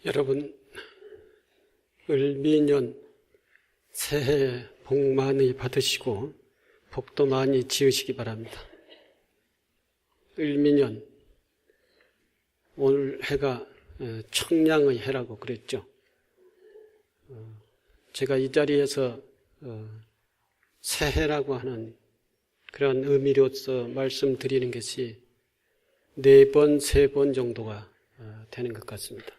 여러분, 을미년 새해 복 많이 받으시고 복도 많이 지으시기 바랍니다. 을미년, 오늘 해가 청량의 해라고 그랬죠. 제가 이 자리에서 새해라고 하는 그런 의미로서 말씀드리는 것이 4번, 3번 정도가 되는 것 같습니다.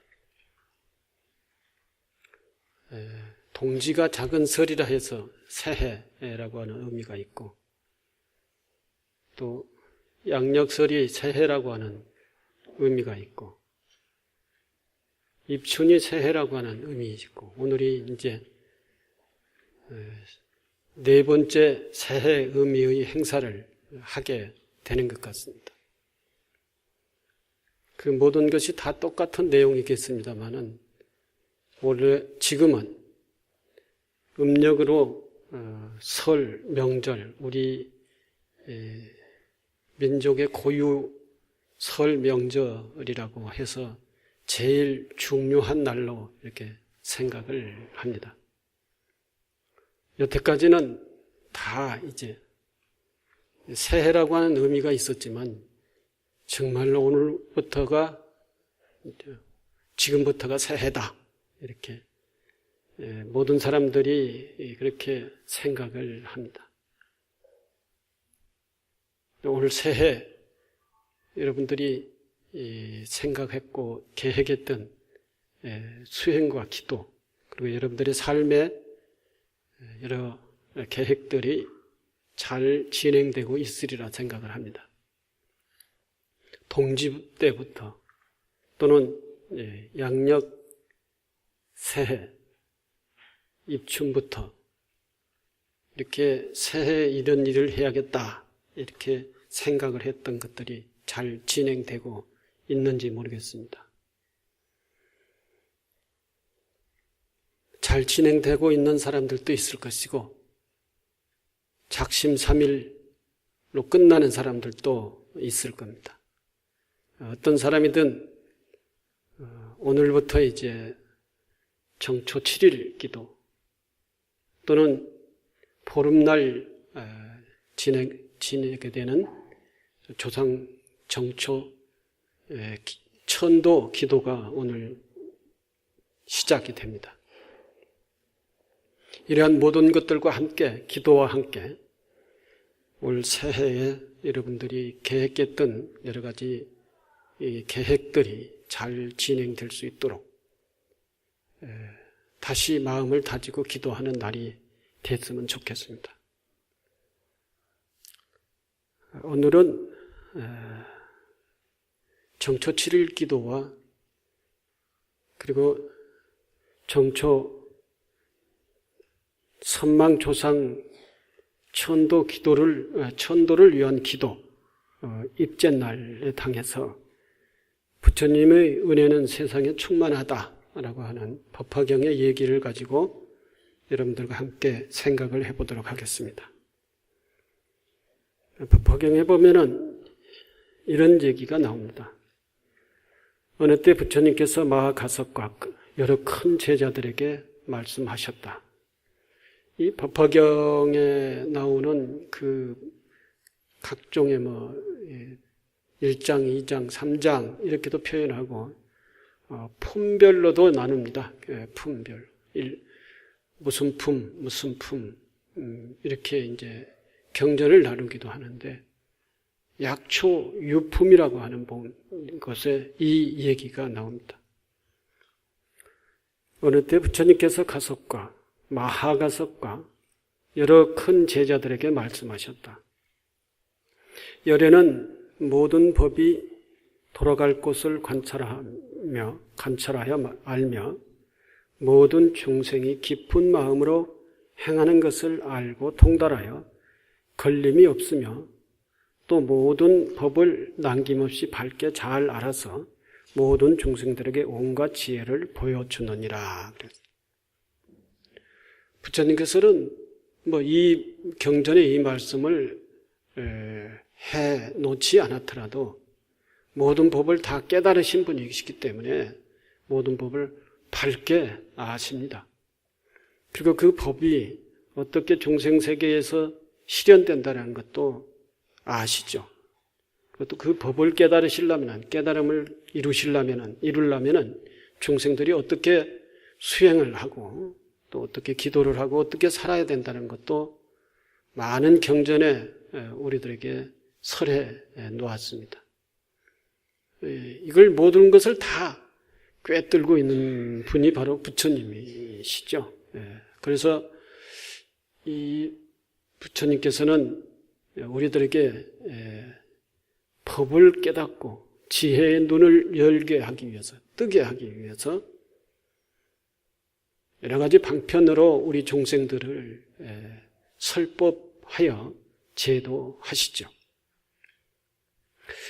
동지가 작은 설이라 해서 새해라고 하는 의미가 있고, 또 양력설이 새해라고 하는 의미가 있고, 입춘이 새해라고 하는 의미 있고, 오늘이 이제 4번째 새해 의미의 행사를 하게 되는 것 같습니다. 그 모든 것이 다 똑같은 내용이겠습니다만은 지금은 음력으로 설, 명절, 우리 민족의 고유 설 명절이라고 해서 제일 중요한 날로 이렇게 생각을 합니다. 여태까지는 다 이제 새해라고 하는 의미가 있었지만 정말로 오늘부터가, 지금부터가 새해다, 이렇게 모든 사람들이 그렇게 생각을 합니다. 오늘 새해 여러분들이 생각했고 계획했던 수행과 기도, 그리고 여러분들의 삶의 여러 계획들이 잘 진행되고 있으리라 생각을 합니다. 동지 때부터 또는 양력 새해, 입춘부터 이렇게 새해 이런 일을 해야겠다 이렇게 생각을 했던 것들이 잘 진행되고 있는지 모르겠습니다. 잘 진행되고 있는 사람들도 있을 것이고 작심삼일로 끝나는 사람들도 있을 겁니다. 어떤 사람이든 오늘부터 이제 정초 7일 기도 또는 보름날 지내게 되는 조상 정초 천도 기도가 오늘 시작이 됩니다. 이러한 모든 것들과 함께, 기도와 함께 올 새해에 여러분들이 계획했던 여러 가지 계획들이 잘 진행될 수 있도록 다시 마음을 다지고 기도하는 날이 됐으면 좋겠습니다. 오늘은 정초 7일 기도와 그리고 정초 선망조상 천도를 위한 기도, 입제날에 당해서 부처님의 은혜는 세상에 충만하다라고 하는 법화경의 얘기를 가지고 여러분들과 함께 생각을 해보도록 하겠습니다. 법화경에 보면은 이런 얘기가 나옵니다. 어느 때 부처님께서 마하가섭과 여러 큰 제자들에게 말씀하셨다. 이 법화경에 나오는 그 각종의 1장, 2장, 3장 이렇게도 표현하고 품별로도 나눕니다. 품별. 무슨 품 이렇게 이제 경전을 나누기도 하는데 약초 유품이라고 하는 것에 이 얘기가 나옵니다. 어느 때 부처님께서 가섭과 마하가섭과 여러 큰 제자들에게 말씀하셨다. 열에는 모든 법이 돌아갈 곳을 관찰하여 알며 모든 중생이 깊은 마음으로 행하는 것을 알고 통달하여 걸림이 없으며 또 모든 법을 남김없이 밝게 잘 알아서 모든 중생들에게 온갖 지혜를 보여주느니라. 부처님께서는 이 경전의 이 말씀을 해 놓지 않았더라도 모든 법을 다 깨달으신 분이시기 때문에 모든 법을 밝게 아십니다. 그리고 그 법이 어떻게 종생세계에서 실현된다는 것도 아시죠. 그것도 그 법을 깨달으려면, 깨달음을 이루려면 중생들이 어떻게 수행을 하고 또 어떻게 기도를 하고 어떻게 살아야 된다는 것도 많은 경전에 우리들에게 설해 놓았습니다. 이걸 모든 것을 다 꿰뚫고 있는 분이 바로 부처님이시죠. 그래서 이 부처님께서는 우리들에게 법을 깨닫고 지혜의 눈을 열게 하기 위해서, 뜨게 하기 위해서 여러 가지 방편으로 우리 종생들을 설법하여 제도하시죠.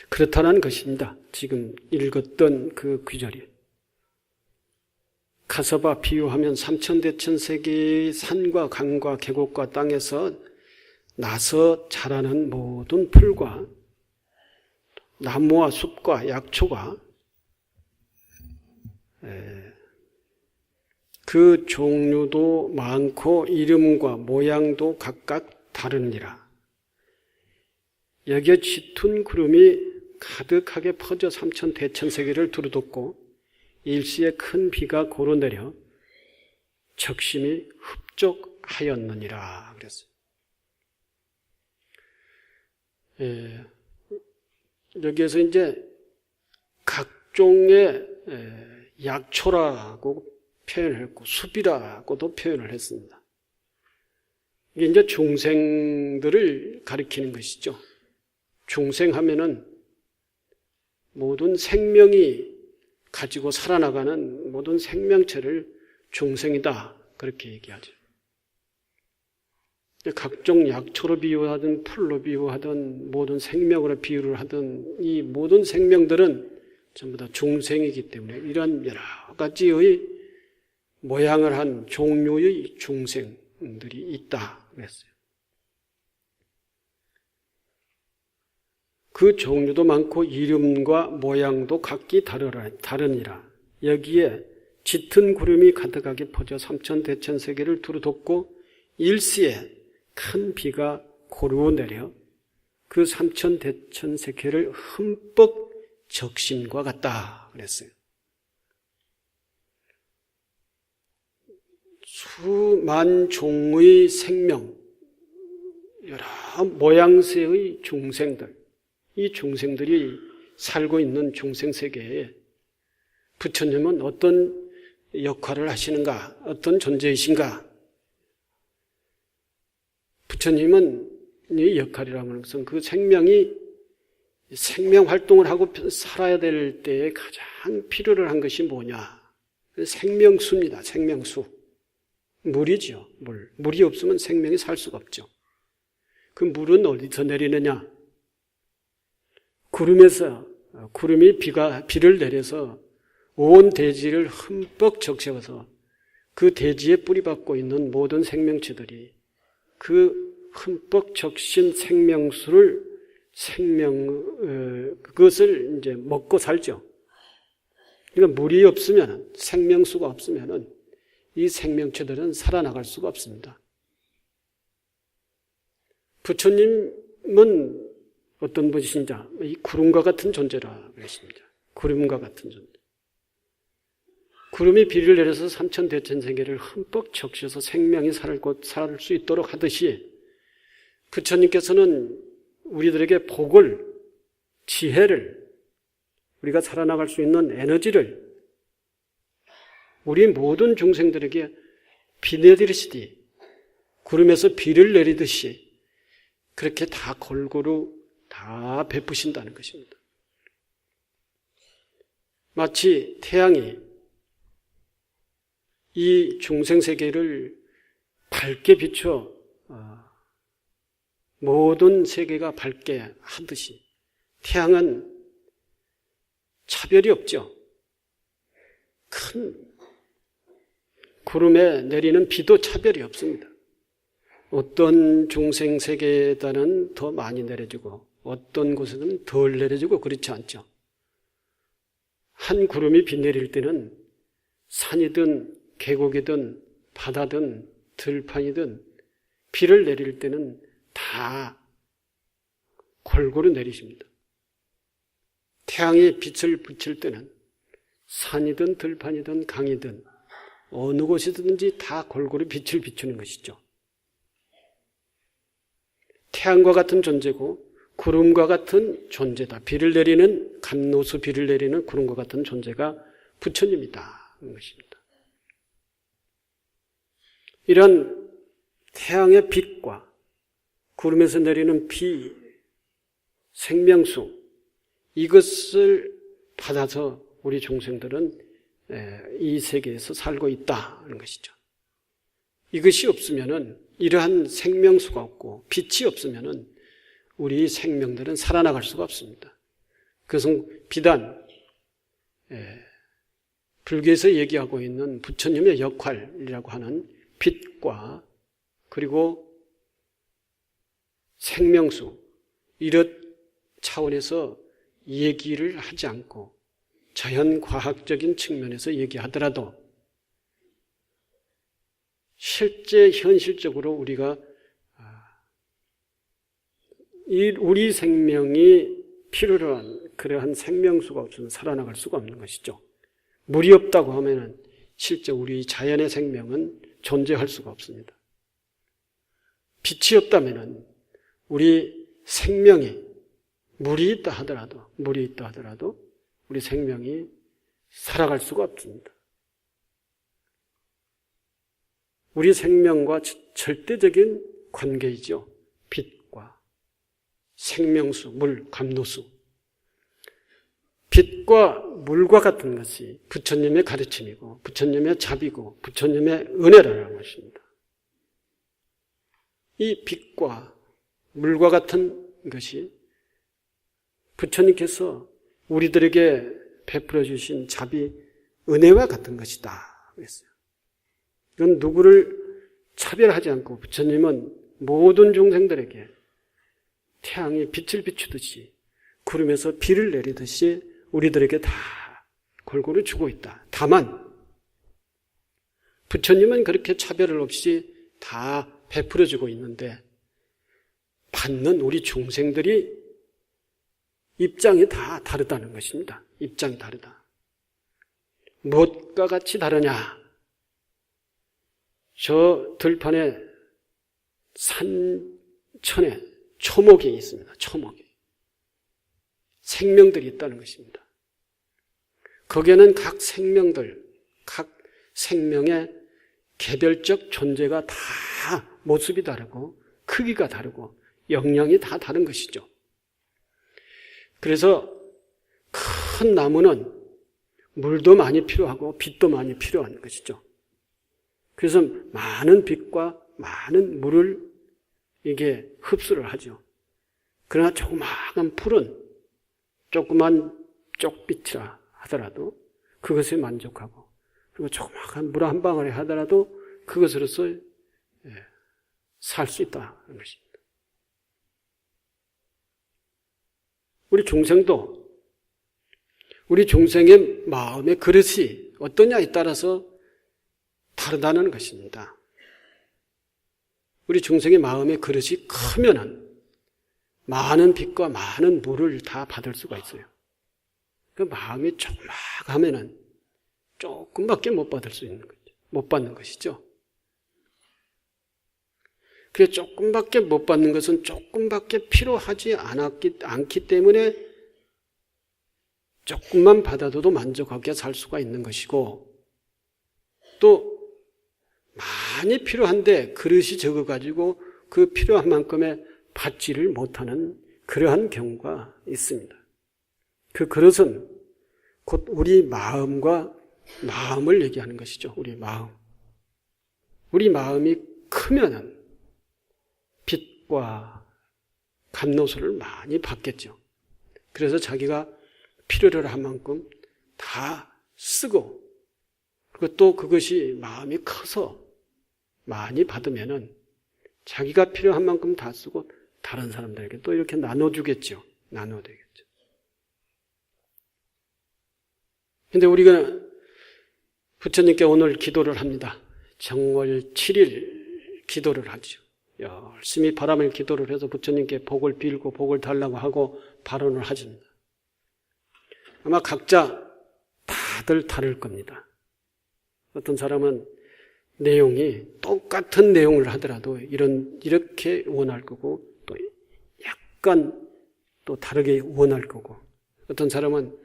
그렇다는 것입니다. 지금 읽었던 그 구절이. 가서봐 비유하면 삼천대천세계의 산과 강과 계곡과 땅에서 나서 자라는 모든 풀과 나무와 숲과 약초가 그 종류도 많고 이름과 모양도 각각 다르니라. 여기에 짙은 구름이 가득하게 퍼져 삼천대천세계를 두루덮고 일시에 큰 비가 고루 내려 적심이 흡족하였느니라 그랬어요. 여기에서 이제 각종의 약초라고 표현을 했고 숲이라고도 표현을 했습니다. 이게 이제 중생들을 가리키는 것이죠. 중생하면은 모든 생명이 가지고 살아나가는 모든 생명체를 중생이다 그렇게 얘기하죠. 각종 약초로 비유하든 풀로 비유하든 모든 생명으로 비유를 하든 이 모든 생명들은 전부 다 중생이기 때문에 이런 여러 가지의 모양을 한 종류의 중생들이 있다 그랬어요. 그 종류도 많고 이름과 모양도 각기 다르니라. 여기에 짙은 구름이 가득하게 퍼져 삼천대천세계를 두루덮고 일시에 큰 비가 고루 내려 그 삼천대천세계를 흠뻑 적심과 같다 그랬어요. 수만 종의 생명, 여러 모양새의 중생들, 이 중생들이 살고 있는 중생세계에 부처님은 어떤 역할을 하시는가, 어떤 존재이신가? 부처님은 이 역할이라는 것은 그 생명이 생명활동을 하고 살아야 될 때에 가장 필요를 한 것이 뭐냐? 생명수입니다. 생명수. 물이죠. 물. 물이 없으면 생명이 살 수가 없죠. 그 물은 어디서 내리느냐? 구름이 비를 내려서 온 대지를 흠뻑 적셔서 그 대지에 뿌리박고 있는 모든 생명체들이 그 흠뻑 적신 생명수를 그것을 이제 먹고 살죠. 그러니까 물이 없으면, 생명수가 없으면 이 생명체들은 살아나갈 수가 없습니다. 부처님은 어떤 분이신지 이 구름과 같은 존재라 그랬습니다. 구름과 같은 존재. 구름이 비를 내려서 삼천대천세계를 흠뻑 적셔서 생명이 살 수 있도록 하듯이 부처님께서는 우리들에게 복을, 지혜를, 우리가 살아나갈 수 있는 에너지를 우리 모든 중생들에게 비 내리시듯이 구름에서 비를 내리듯이 그렇게 다 골고루 다 베푸신다는 것입니다. 마치 태양이 이 중생세계를 밝게 비춰 모든 세계가 밝게 하듯이 태양은 차별이 없죠. 큰 구름에 내리는 비도 차별이 없습니다. 어떤 중생세계에다는 더 많이 내려주고 어떤 곳에는 덜 내려주고 그렇지 않죠. 한 구름이 비 내릴 때는 산이든 계곡이든 바다든 들판이든 비를 내릴 때는 다 골고루 내리십니다. 태양이 빛을 비칠 때는 산이든 들판이든 강이든 어느 곳이든지 다 골고루 빛을 비추는 것이죠. 태양과 같은 존재고 구름과 같은 존재다. 비를 내리는 감노수 비를 내리는 구름과 같은 존재가 부처님이다 하는 것입니다. 이런 태양의 빛과 구름에서 내리는 비, 생명수 이것을 받아서 우리众生들은 이 세계에서 살고 있다 하는 것이죠. 이것이 없으면은 이러한 생명수가 없고 빛이 없으면은 우리 생명들은 살아나갈 수가 없습니다. 그것은 비단 불교에서 얘기하고 있는 부처님의 역할이라고 하는 빛과 그리고 생명수 이런 차원에서 얘기를 하지 않고 자연과학적인 측면에서 얘기하더라도 실제 현실적으로 우리가 우리 생명이 필요로 한 그러한 생명수가 없으면 살아나갈 수가 없는 것이죠. 물이 없다고 하면 실제 우리 자연의 생명은 존재할 수가 없습니다. 빛이 없다면 우리 생명이 물이 있다 하더라도 우리 생명이 살아갈 수가 없습니다. 우리 생명과 절대적인 관계이죠. 빛과 생명수, 물, 감노수. 빛과 물과 같은 것이 부처님의 가르침이고 부처님의 자비고 부처님의 은혜라는 것입니다. 이 빛과 물과 같은 것이 부처님께서 우리들에게 베풀어 주신 자비, 은혜와 같은 것이다 그랬어요. 이건 누구를 차별하지 않고 부처님은 모든众生들에게 태양이 빛을 비추듯이 구름에서 비를 내리듯이 우리들에게 다 골고루 주고 있다. 다만 부처님은 그렇게 차별을 없이 다 베풀어 주고 있는데 받는 우리众生들이 입장이 다 다르다는 것입니다. 입장이 다르다. 무엇과 같이 다르냐? 저 들판에 산천에 초목이 있습니다. 초목이. 생명들이 있다는 것입니다. 거기에는 각 생명들, 각 생명의 개별적 존재가 다 모습이 다르고 크기가 다르고 영향이 다 다른 것이죠. 그래서 큰 나무는 물도 많이 필요하고 빛도 많이 필요한 것이죠. 그래서 많은 빛과 많은 물을 이게 흡수를 하죠. 그러나 조그마한 풀은 조그만 쪽빛이라 하더라도 그것에 만족하고 그리고 조그마한 물 한 방울에 하더라도 그것으로서 살 수 있다는 것입니다. 우리 중생도 우리 중생의 마음의 그릇이 어떠냐에 따라서 다르다는 것입니다. 우리 중생의 마음의 그릇이 크면은 많은 빛과 많은 물을 다 받을 수가 있어요. 그 마음이 조그마하면은 조금밖에 못 받을 수 있는 거죠. 못 받는 것이죠. 그래서 조금밖에 못 받는 것은 조금밖에 필요하지 않기 때문에 조금만 받아도 만족하게 살 수가 있는 것이고 또 많이 필요한데 그릇이 적어가지고 그 필요한 만큼의 받지를 못하는 그러한 경우가 있습니다. 그 그릇은 곧 우리 마음과 마음을 얘기하는 것이죠. 우리 마음. 우리 마음이 크면은 빛과 감노소를 많이 받겠죠. 그래서 자기가 필요를 한 만큼 다 쓰고 그리고 또 그것이 마음이 커서 많이 받으면은 자기가 필요한 만큼 다 쓰고 다른 사람들에게 또 이렇게 나눠주겠죠. 나눠주겠죠. 근데 우리가 부처님께 오늘 기도를 합니다. 정월 7일 기도를 하죠. 열심히 바람을 기도를 해서 부처님께 복을 빌고 복을 달라고 하고 발언을 하십니다. 아마 각자 다들 다를 겁니다. 어떤 사람은 내용이 똑같은 내용을 하더라도 이렇게 원할 거고 또 약간 또 다르게 원할 거고 어떤 사람은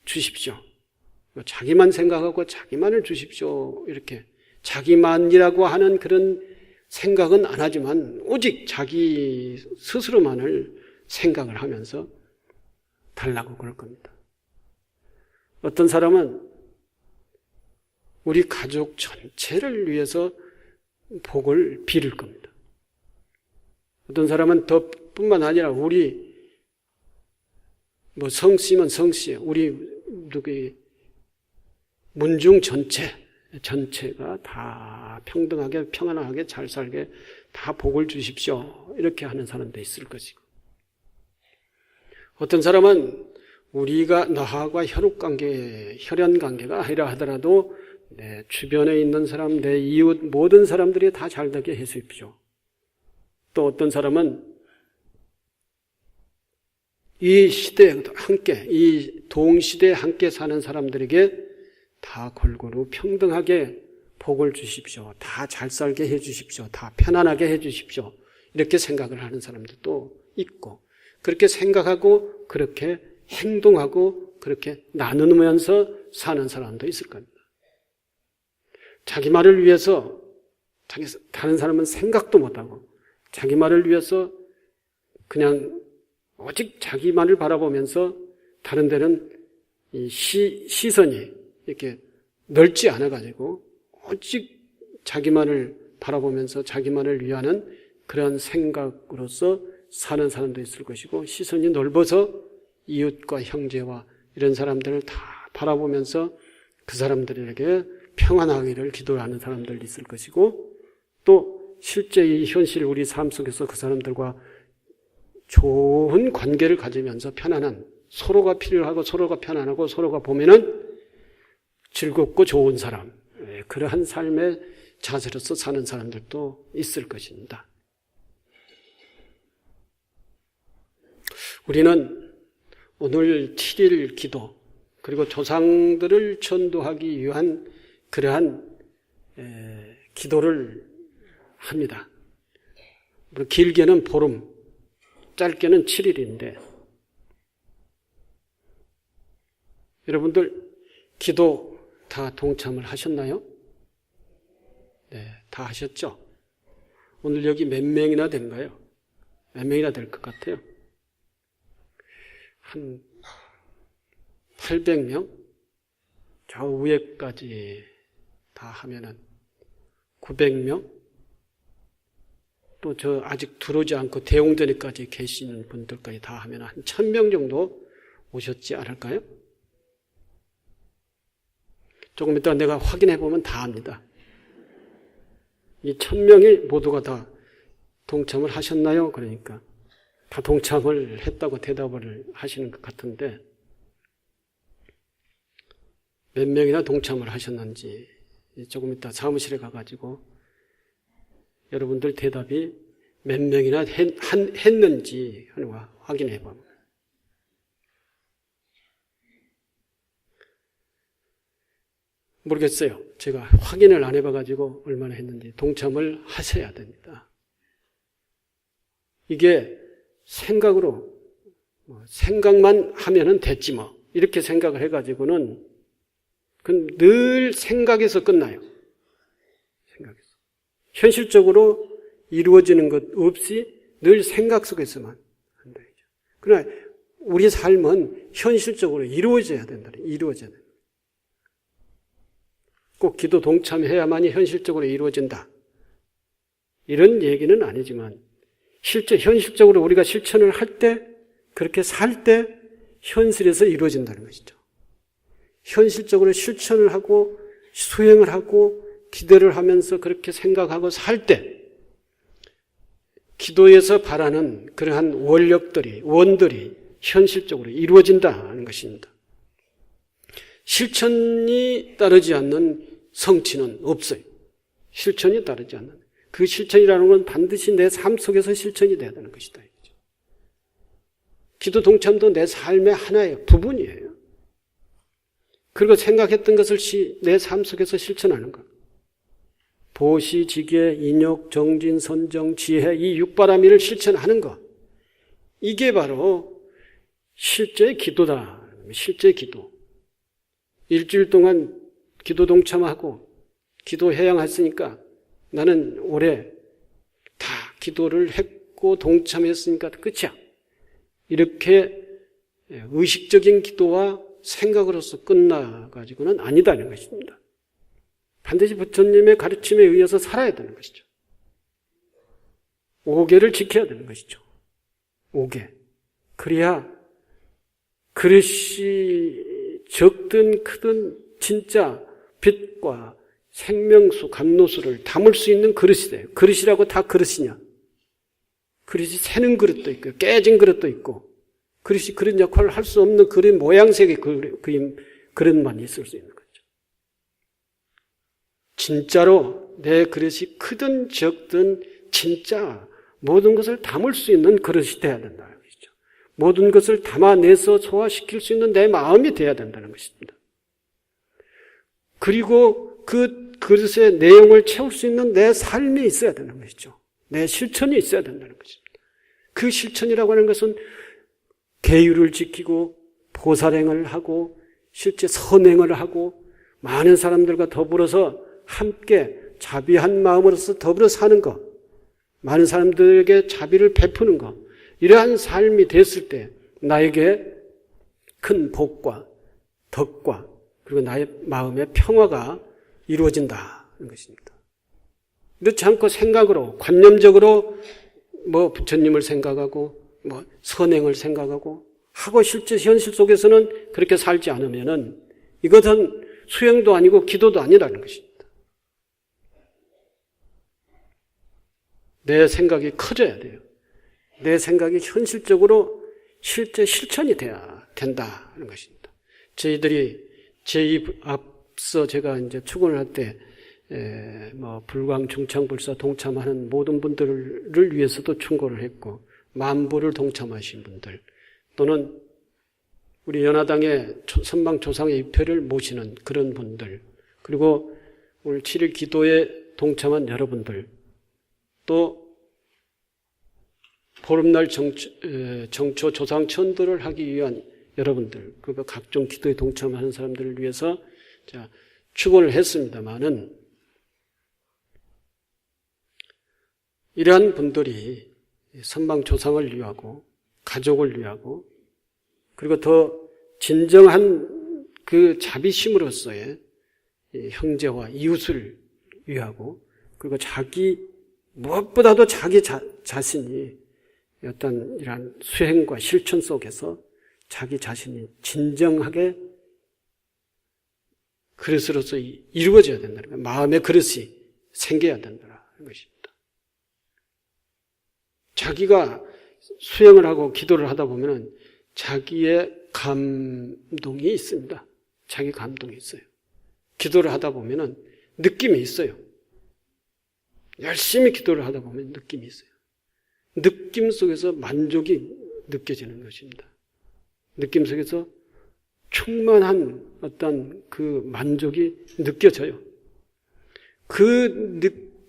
주십시오. 자기만 생각하고 자기만을 주십시오. 이렇게 자기만이라고 하는 그런 생각은 안 하지만 오직 자기 스스로만을 생각을 하면서 달라고 그럴 겁니다. 어떤 사람은 우리 가족 전체를 위해서 복을 빌을 겁니다. 어떤 사람은 더 뿐만 아니라 우리 성씨면 성씨, 우리 문중 전체가 다 평등하게 평안하게 잘 살게 다 복을 주십시오. 이렇게 하는 사람도 있을 것이고 어떤 사람은 우리가 너하고 혈연관계가 아니라 하더라도 내 주변에 있는 사람, 내 이웃 모든 사람들이 다 잘되게 해주십시오. 또 어떤 사람은 이 시대에 함께, 이 동시대에 함께 사는 사람들에게 다 골고루 평등하게 복을 주십시오. 다 잘 살게 해주십시오. 다 편안하게 해주십시오. 이렇게 생각을 하는 사람들도 있고 그렇게 생각하고 그렇게 행동하고 그렇게 나누면서 사는 사람도 있을 겁니다. 자기 말을 위해서 다른 사람은 생각도 못하고 자기 말을 위해서 그냥 오직 자기 말을 바라보면서 다른 데는 이 시선이 이렇게 넓지 않아가지고 오직 자기만을 바라보면서 자기만을 위하는 그런 생각으로서 사는 사람도 있을 것이고 시선이 넓어서 이웃과 형제와 이런 사람들을 다 바라보면서 그 사람들에게 평안하기를 기도하는 사람들도 있을 것이고 또 실제 이 현실 우리 삶 속에서 그 사람들과 좋은 관계를 가지면서 편안한 서로가 필요하고 서로가 편안하고 서로가 보면은 즐겁고 좋은 사람 그러한 삶의 자세로서 사는 사람들도 있을 것입니다. 우리는 오늘 7일 기도 그리고 조상들을 전도하기 위한 그러한 기도를 합니다. 길게는 보름, 짧게는 7일인데 여러분들 기도 다 동참을 하셨나요? 네, 다 하셨죠? 오늘 여기 몇 명이나 된가요? 몇 명이나 될 것 같아요? 한 800명? 저 위에까지 다 하면은 900명? 또 저 아직 들어오지 않고 대웅전에까지 계시는 분들까지 다 하면 한 1000명 정도 오셨지 않을까요? 조금 이따 내가 확인해 보면 다 합니다. 이 1000명이 모두가 다 동참을 하셨나요? 그러니까 다 동참을 했다고 대답을 하시는 것 같은데 몇 명이나 동참을 하셨는지 조금 이따 사무실에 가가지고 여러분들 대답이 몇 명이나 했는지 하는 거 확인해 봅니다. 모르겠어요. 제가 확인을 안 해봐가지고 얼마나 했는지 동참을 하셔야 됩니다. 이게 생각만 하면은 됐지 뭐 이렇게 생각을 해가지고는 그건 늘 생각에서 끝나요. 생각에서. 현실적으로 이루어지는 것 없이 늘 생각 속에서만 한다. 그러나 우리 삶은 현실적으로 이루어져야 된다. 이루어져야 된다. 꼭 기도 동참해야만이 현실적으로 이루어진다. 이런 얘기는 아니지만 실제 현실적으로 우리가 실천을 할 때 그렇게 살 때 현실에서 이루어진다는 것이죠. 현실적으로 실천을 하고 수행을 하고 기도를 하면서 그렇게 생각하고 살 때 기도에서 바라는 그러한 원들이 현실적으로 이루어진다는 것입니다. 실천이 따르지 않는 성취는 없어요. 실천이 따르지 않는. 그 실천이라는 건 반드시 내 삶 속에서 실천이 돼야 되는 것이다. 기도 동참도 내 삶의 하나의 부분이에요. 그리고 생각했던 것을 내 삶 속에서 실천하는 것. 보시, 지계, 인욕, 정진, 선정, 지혜, 이 육바라밀을 실천하는 것. 이게 바로 실제 기도다. 실제 기도. 일주일 동안 기도 동참하고 기도 해양했으니까 나는 올해 다 기도를 했고 동참했으니까 끝이야. 이렇게 의식적인 기도와 생각으로서 끝나가지고는 아니다는 것입니다. 반드시 부처님의 가르침에 의해서 살아야 되는 것이죠. 5계를 지켜야 되는 것이죠. 5계. 그래야 그릇이 적든 크든 진짜 빛과 생명수, 감로수를 담을 수 있는 그릇이 돼요. 그릇이라고 다 그릇이냐? 그릇이 새는 그릇도 있고 깨진 그릇도 있고 그릇이 그릇 역할을 할 수 없는 그릇 모양색의 그릇만 있을 수 있는 거죠. 진짜로 내 그릇이 크든 적든 진짜 모든 것을 담을 수 있는 그릇이 돼야 된다는 것이죠. 모든 것을 담아내서 소화시킬 수 있는 내 마음이 돼야 된다는 것입니다. 그리고 그 그릇의 내용을 채울 수 있는 내 삶이 있어야 되는 것이죠. 내 실천이 있어야 된다는 것입니다. 그 실천이라고 하는 것은 계율을 지키고 보살행을 하고 실제 선행을 하고 많은 사람들과 더불어서 함께 자비한 마음으로서 더불어 사는 것, 많은 사람들에게 자비를 베푸는 것, 이러한 삶이 됐을 때 나에게 큰 복과 덕과 그리고 나의 마음의 평화가 이루어진다는 것입니다. 그렇지 않고 생각으로 관념적으로 부처님을 생각하고 선행을 생각하고 하고 실제 현실 속에서는 그렇게 살지 않으면은 이것은 수행도 아니고 기도도 아니라는 것입니다. 내 생각이 커져야 돼요. 내 생각이 현실적으로 실제 실천이 돼야 된다는 것입니다. 저희들이 앞서 제가 이제 축원을 할 때 불광 중창불사 동참하는 모든 분들을 위해서도 충고를 했고 만부를 동참하신 분들 또는 우리 연화당의 선방조상의 입회를 모시는 그런 분들 그리고 오늘 7일 기도에 동참한 여러분들 또 보름날 정초 조상 천도를 하기 위한 여러분들 그리고 각종 기도에 동참하는 사람들을 위해서 축원을 했습니다마는 이러한 분들이 선방조상을 위하고 가족을 위하고 그리고 더 진정한 그 자비심으로서의 형제와 이웃을 위하고 그리고 무엇보다도 자기 자신이 어떤 이러한 수행과 실천 속에서 자기 자신이 진정하게 그릇으로서 이루어져야 된다는 거예요. 마음의 그릇이 생겨야 된다는 것입니다. 자기가 수행을 하고 기도를 하다 보면 자기의 감동이 있습니다. 자기 감동이 있어요. 기도를 하다 보면 느낌이 있어요. 열심히 기도를 하다 보면 느낌이 있어요. 느낌 속에서 만족이 느껴지는 것입니다. 느낌 속에서 충만한 어떤 그 만족이 느껴져요. 그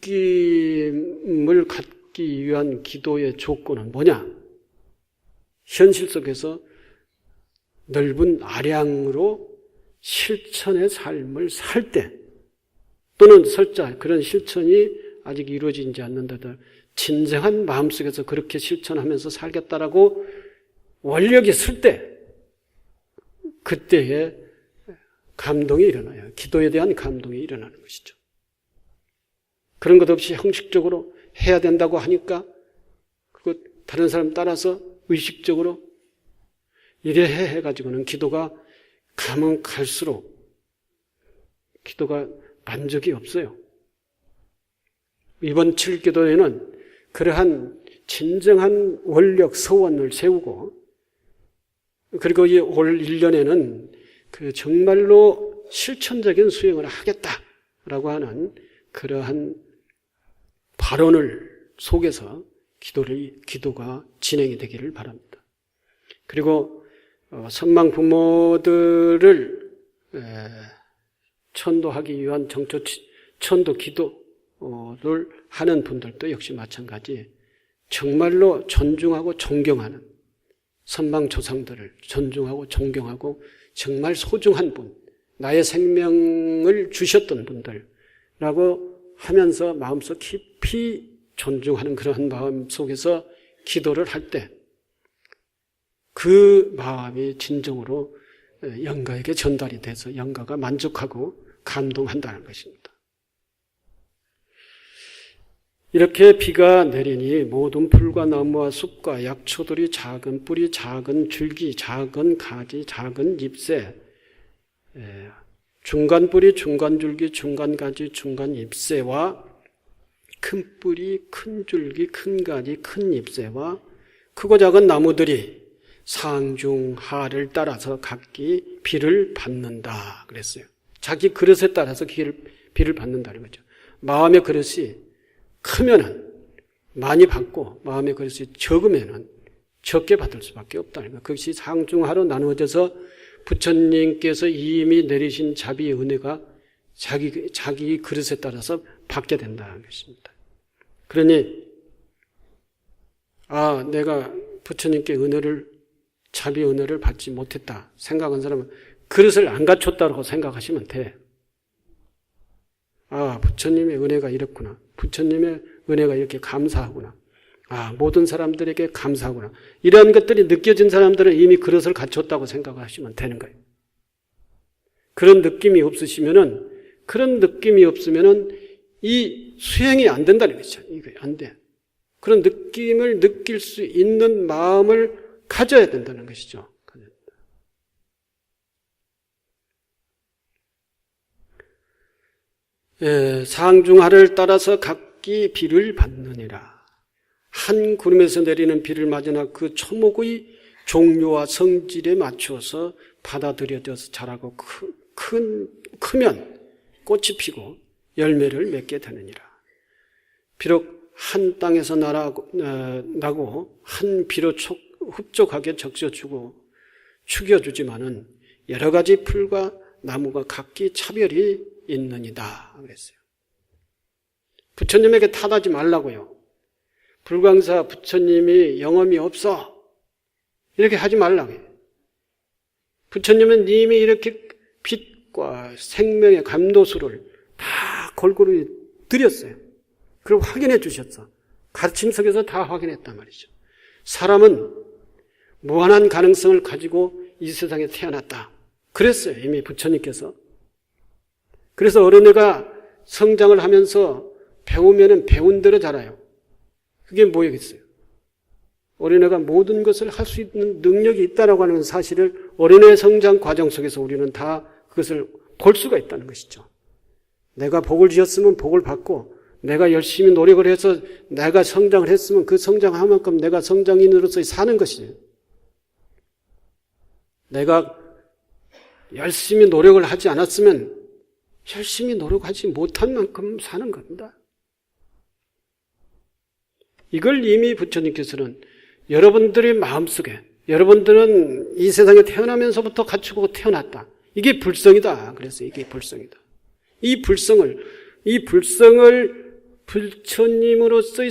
느낌을 갖기 위한 기도의 조건은 뭐냐? 현실 속에서 넓은 아량으로 실천의 삶을 살 때 또는 설자 그런 실천이 아직 이루어지지 않는다들 진정한 마음속에서 그렇게 실천하면서 살겠다라고 원력이 있을 때 그때에 감동이 일어나요. 기도에 대한 감동이 일어나는 것이죠. 그런 것 없이 형식적으로 해야 된다고 하니까 그리고 다른 사람 따라서 의식적으로 이래 해가지고는 기도가 가면 갈수록 기도가 만족이 없어요. 이번 7기도에는 그러한 진정한 원력 서원을 세우고 그리고 이 올 1년에는 그 정말로 실천적인 수행을 하겠다라고 하는 그러한 발언을 속에서 기도가 진행이 되기를 바랍니다. 그리고 선망 부모들을 천도하기 위한 천도 기도를 하는 분들도 역시 마찬가지 정말로 존중하고 존경하는 선망 조상들을 존중하고 존경하고 정말 소중한 분, 나의 생명을 주셨던 분들라고 하면서 마음속 깊이 존중하는 그러한 마음 속에서 기도를 할 때 그 마음이 진정으로 영가에게 전달이 돼서 영가가 만족하고 감동한다는 것입니다. 이렇게 비가 내리니 모든 풀과 나무와 숲과 약초들이 작은 뿌리, 작은 줄기, 작은 가지, 작은 잎새, 중간 뿌리, 중간 줄기, 중간 가지, 중간 잎새와 큰 뿌리, 큰 줄기, 큰 가지, 큰 잎새와 크고 작은 나무들이 상중하를 따라서 각기 비를 받는다 그랬어요. 자기 그릇에 따라서 비를 받는다는 거죠. 마음의 그릇이 크면은 많이 받고 마음의 그릇이 적으면은 적게 받을 수밖에 없다는 거예요. 그것이 상중하로 나누어져서 부처님께서 이미 내리신 자비의 은혜가 자기 그릇에 따라서 받게 된다는 것입니다. 그러니 내가 부처님께 자비 은혜를 받지 못했다 생각한 사람은 그릇을 안 갖췄다고 생각하시면 돼. 부처님의 은혜가 이렇구나. 부처님의 은혜가 이렇게 감사하구나. 모든 사람들에게 감사하구나. 이런 것들이 느껴진 사람들은 이미 그릇을 갖췄다고 생각하시면 되는 거예요. 그런 느낌이 없으면은 이 수행이 안 된다는 거죠. 이거 안 돼. 그런 느낌을 느낄 수 있는 마음을 가져야 된다는 것이죠. 상중하를 따라서 각기 비를 받느니라. 한 구름에서 내리는 비를 맞으나 그 초목의 종류와 성질에 맞추어서 받아들여져서 자라고 크면 꽃이 피고 열매를 맺게 되느니라. 비록 한 땅에서 나고 한 비로 흡족하게 적셔주고 축여주지만은 여러 가지 풀과 나무가 각기 차별이 있느니라 그랬어요. 부처님에게 탓하지 말라고요. 불광사 부처님이 영험이 없어 이렇게 하지 말라고요. 부처님은 이미 이렇게 빛과 생명의 감도수를 다 골고루 드렸어요. 그리고 확인해 주셨어. 가르침 속에서 다 확인했단 말이죠. 사람은 무한한 가능성을 가지고 이 세상에 태어났다. 그랬어요. 이미 부처님께서. 그래서 어린애가 성장을 하면서 배우면은 배운 대로 자라요. 그게 뭐겠어요? 어린애가 모든 것을 할 수 있는 능력이 있다라고 하는 사실을 어린애 성장 과정 속에서 우리는 다 그것을 볼 수가 있다는 것이죠. 내가 복을 지었으면 복을 받고 내가 열심히 노력을 해서 내가 성장을 했으면 그 성장한 만큼 내가 성장인으로서 사는 것이에요. 내가 열심히 노력을 하지 않았으면 열심히 노력하지 못한 만큼 사는 겁니다. 이걸 이미 부처님께서는 여러분들의 마음속에 여러분들은 이 세상에 태어나면서부터 갖추고 태어났다. 이게 불성이다. 그래서 이게 불성이다. 이 불성을 부처님으로서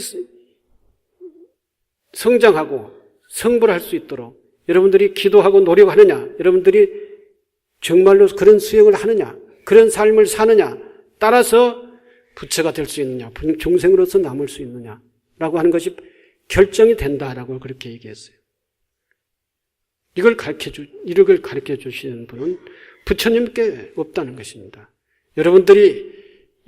성장하고 성불할 수 있도록 여러분들이 기도하고 노력하느냐, 여러분들이 정말로 그런 수행을 하느냐, 그런 삶을 사느냐 따라서 부처가 될 수 있느냐, 중생으로서 남을 수 있느냐라고 하는 것이 결정이 된다라고 그렇게 얘기했어요. 이걸 가르쳐 주시는 분은 부처님께 없다는 것입니다. 여러분들이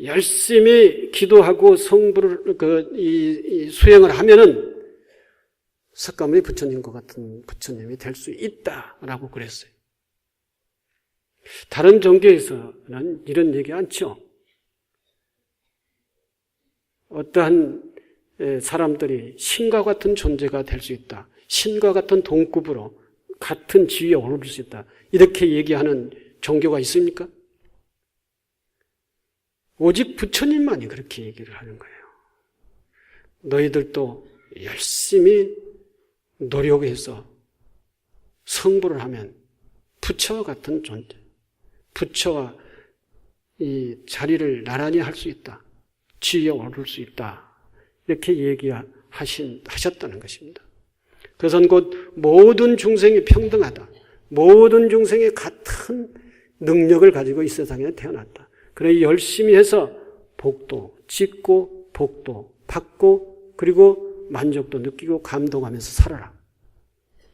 열심히 기도하고 성불을 수행을 하면은 석가모니 부처님과 같은 부처님이 될 수 있다라고 그랬어요. 다른 종교에서는 이런 얘기 않죠. 어떠한 사람들이 신과 같은 존재가 될 수 있다. 신과 같은 동급으로 같은 지위에 오를 수 있다. 이렇게 얘기하는 종교가 있습니까? 오직 부처님만이 그렇게 얘기를 하는 거예요. 너희들도 열심히 노력해서 성불을 하면 부처와 같은 존재, 부처와 이 자리를 나란히 할 수 있다. 지위에 오를 수 있다. 이렇게 얘기하셨다는 것입니다. 그것은 곧 모든 중생이 평등하다. 모든 중생이 같은 능력을 가지고 이 세상에 태어났다. 그래 열심히 해서 복도 짓고 복도 받고 그리고 만족도 느끼고 감동하면서 살아라.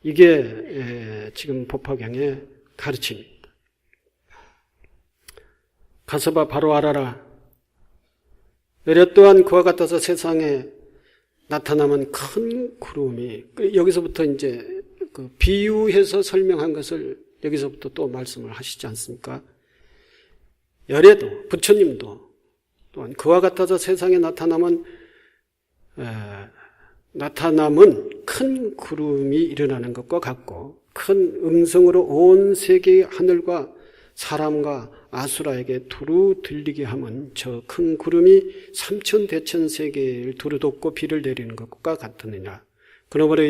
이게 지금 법화경의 가르침입니다. 가서 봐 바로 알아라. 외려 또한 그와 같아서 세상에 나타나면 큰 구름이, 여기서부터 이제 그 비유해서 설명한 것을 여기서부터 또 말씀을 하시지 않습니까? 열애도 부처님도 또한 그와 같아서 세상에 나타남은 큰 구름이 일어나는 것과 같고 큰 음성으로 온 세계의 하늘과 사람과 아수라에게 두루 들리게 하면 저 큰 구름이 삼천대천 세계를 두루 덮고 비를 내리는 것과 같으느냐. 그러므로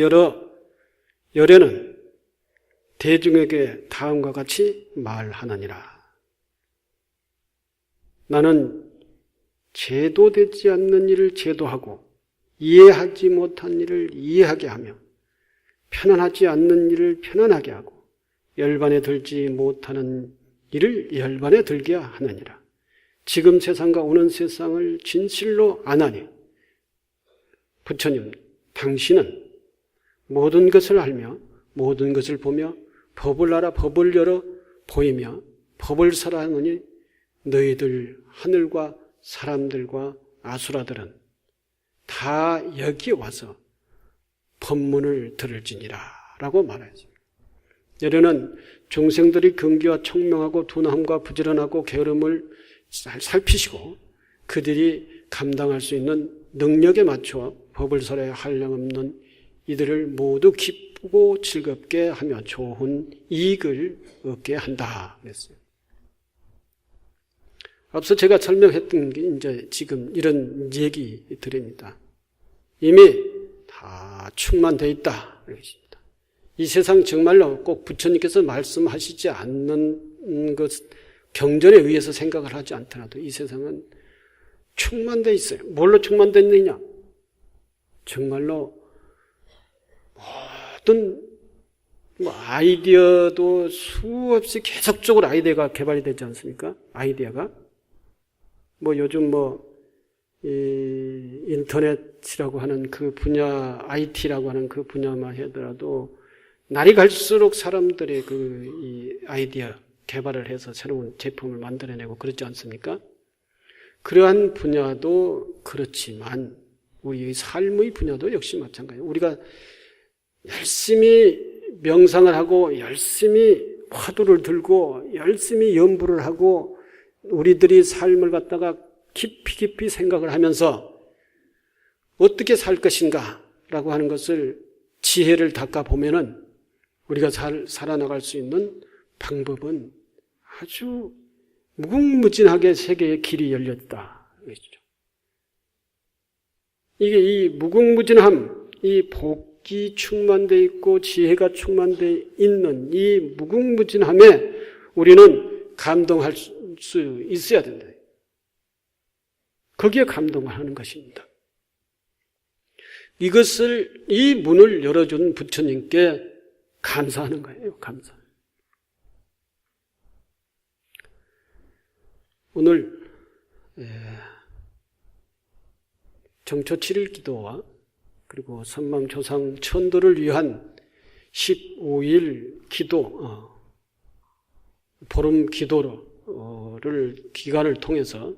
열애는 대중에게 다음과 같이 말하느니라. 나는 제도되지 않는 일을 제도하고 이해하지 못한 일을 이해하게 하며 편안하지 않는 일을 편안하게 하고 열반에 들지 못하는 일을 열반에 들게 하느니라. 지금 세상과 오는 세상을 진실로 아나니 부처님 당신은 모든 것을 알며 모든 것을 보며 법을 알아 법을 열어 보이며 법을 설하느니 너희들 하늘과 사람들과 아수라들은 다 여기 와서 법문을 들을지니라 라고 말하였습니다. 열애는 중생들이 경기와 총명하고 둔함과 부지런하고 게으름을 잘 살피시고 그들이 감당할 수 있는 능력에 맞춰 법을 설해 한량없는 이들을 모두 기쁘고 즐겁게 하며 좋은 이익을 얻게 한다 그랬어요. 앞서 제가 설명했던 게 이제 지금 이런 얘기들입니다. 이미 다 충만되어 있다 그러십니다. 이 세상 정말로 꼭 부처님께서 말씀하시지 않는 것 경전에 의해서 생각을 하지 않더라도 이 세상은 충만되어 있어요. 뭘로 충만되느냐? 정말로 모든 아이디어도 수없이 계속적으로 아이디어가 개발이 되지 않습니까? 아이디어가 요즘 이 인터넷이라고 하는 그 분야, IT라고 하는 그 분야만 하더라도 날이 갈수록 사람들의 이 아이디어 개발을 해서 새로운 제품을 만들어내고 그렇지 않습니까? 그러한 분야도 그렇지만 우리의 삶의 분야도 역시 마찬가지예요. 우리가 열심히 명상을 하고 열심히 화두를 들고 열심히 연부를 하고 우리들이 삶을 갖다가 깊이 생각을 하면서 어떻게 살 것인가 라고 하는 것을 지혜를 닦아 보면은 우리가 살아나갈 수 있는 방법은 아주 무궁무진하게 세계의 길이 열렸다. 이게 이 무궁무진함, 이 복이 충만되어 있고 지혜가 충만되어 있는 이 무궁무진함에 우리는 감동할 수 있어야 된다. 거기에 감동을 하는 것입니다. 이 문을 열어준 부처님께 감사하는 거예요. 감사. 오늘 정초 7일 기도와 그리고 선망조상 천도를 위한 15일 기도, 보름 기도를 기간을 통해서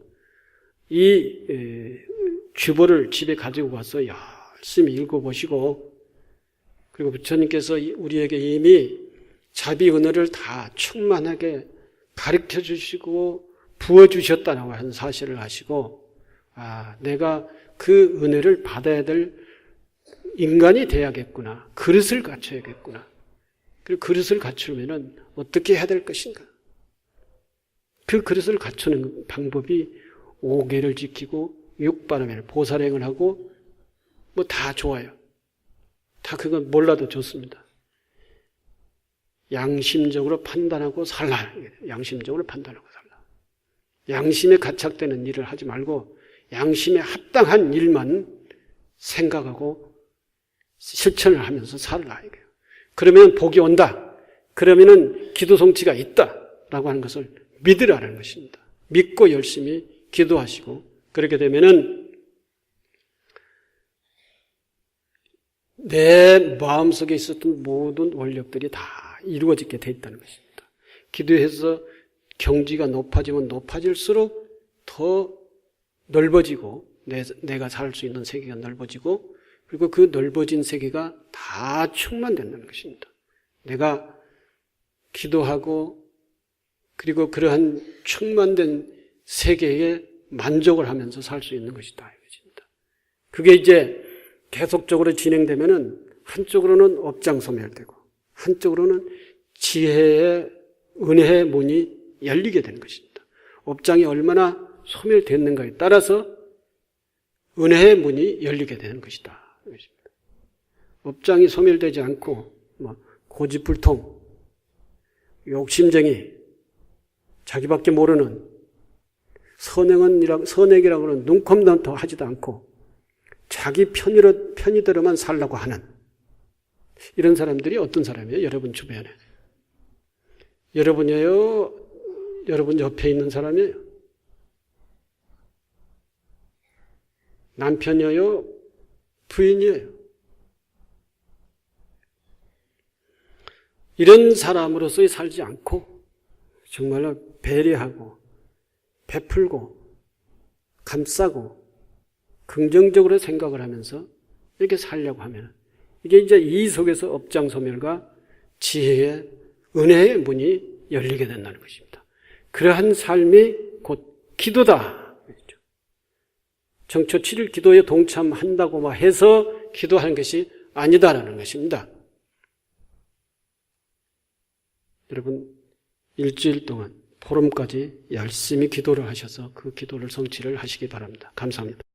이 주보를 집에 가지고 가서 열심히 읽어보시고 그리고 부처님께서 우리에게 이미 자비 은혜를 다 충만하게 가르쳐 주시고 부어주셨다라고 하는 사실을 아시고 내가 그 은혜를 받아야 될 인간이 돼야겠구나. 그릇을 갖춰야겠구나. 그리고 그릇을 갖추려면 어떻게 해야 될 것인가? 그 그릇을 갖추는 방법이 5계를 지키고 6바람을 보살행을 하고 뭐 다 좋아요. 다 그건 몰라도 좋습니다. 양심적으로 판단하고 살라. 양심적으로 판단하고 살라. 양심에 가착되는 일을 하지 말고 양심에 합당한 일만 생각하고 실천을 하면서 살라. 그러면 복이 온다. 그러면은 기도 성취가 있다라고 하는 것을 믿으라는 것입니다. 믿고 열심히 기도하시고 그렇게 되면은 내 마음속에 있었던 모든 원력들이 다 이루어지게 돼 있다는 것입니다. 기도해서 경지가 높아지면 높아질수록 더 넓어지고 내가 살 수 있는 세계가 넓어지고 그리고 그 넓어진 세계가 다 충만된다는 것입니다. 내가 기도하고 그리고 그러한 충만된 세계에 만족을 하면서 살 수 있는 것이다. 그게 이제 계속적으로 진행되면은 한쪽으로는 업장소멸되고 한쪽으로는 지혜의 은혜의 문이 열리게 되는 것입니다. 업장이 얼마나 소멸됐는가에 따라서 은혜의 문이 열리게 되는 것이다. 업장이 소멸되지 않고 고집불통, 욕심쟁이, 자기밖에 모르는 선행이라고 하는 눈컴도 하지도 않고 자기 편의대로만 살라고 하는 이런 사람들이 어떤 사람이에요? 여러분 주변에. 여러분이에요? 여러분 옆에 있는 사람이에요? 남편이에요? 부인이에요? 이런 사람으로서 살지 않고 정말로 배려하고 베풀고 감싸고 긍정적으로 생각을 하면서 이렇게 살려고 하면 이게 이제 이 속에서 업장소멸과 지혜의 은혜의 문이 열리게 된다는 것입니다. 그러한 삶이 곧 기도다. 정초 7일 기도에 동참한다고 해서 기도하는 것이 아니다라는 것입니다. 여러분 일주일 동안 보름까지 열심히 기도를 하셔서 그 기도를 성취를 하시기 바랍니다. 감사합니다.